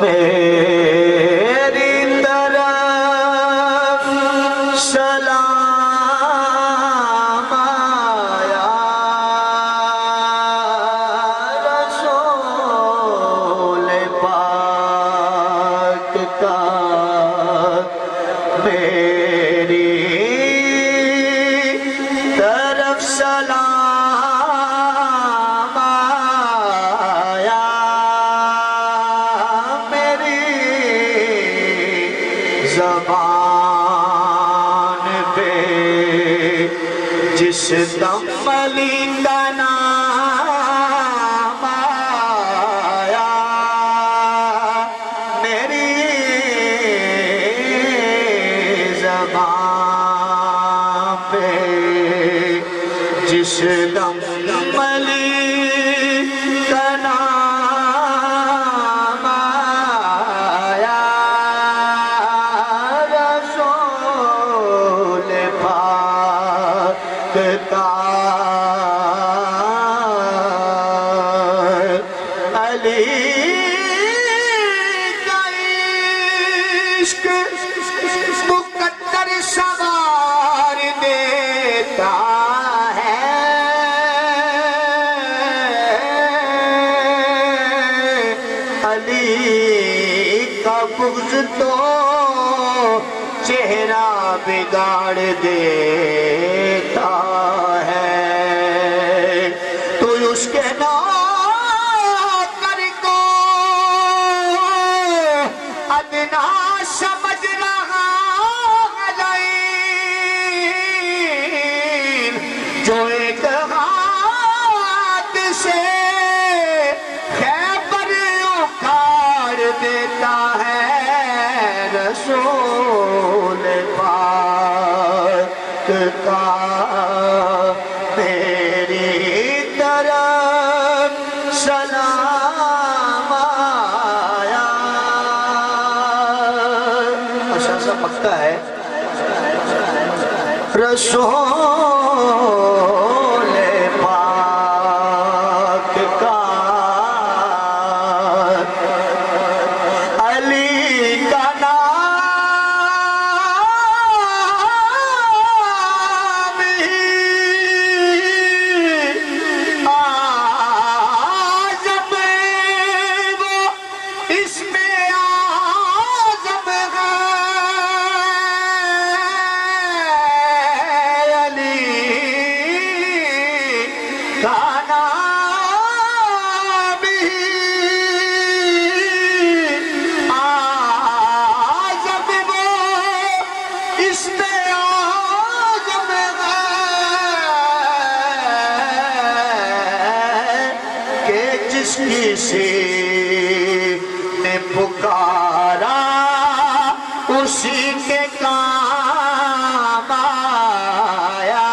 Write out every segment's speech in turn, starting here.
میری طرف سلام آیا رسول پاک کا، میری طرف سلام آیا، میری زبان پہ جس دم علی کا نام آیا، میری زبان پہ جس دم علی کا نام آیا، رسول پاک کا علی کا عشق مقدر سوار دیتا ہے، علی کا بغض تو چہرہ بگاڑ دیتا ہے، تو اس کے نوکر کو ادنا سمجھ رہا لعین، جو ایک ہاتھ سے خیبر اکھاڑ دیتا ہے، رسول پاک کا میری طرف سلام آیا۔ اچھا سا پکا ہے، رسول پاک کا علی کا نام ہی اعظم، وہ اس میں اعظم ہے، علی کا نام ہی اعظم، وہ اس میں اعظم ہے، کہ جس کسی نے پکارا اسی کے کام آیا،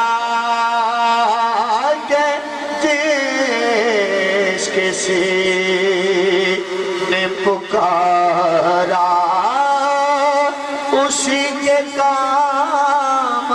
کہ جس کسی نے پکارا اسی کے کام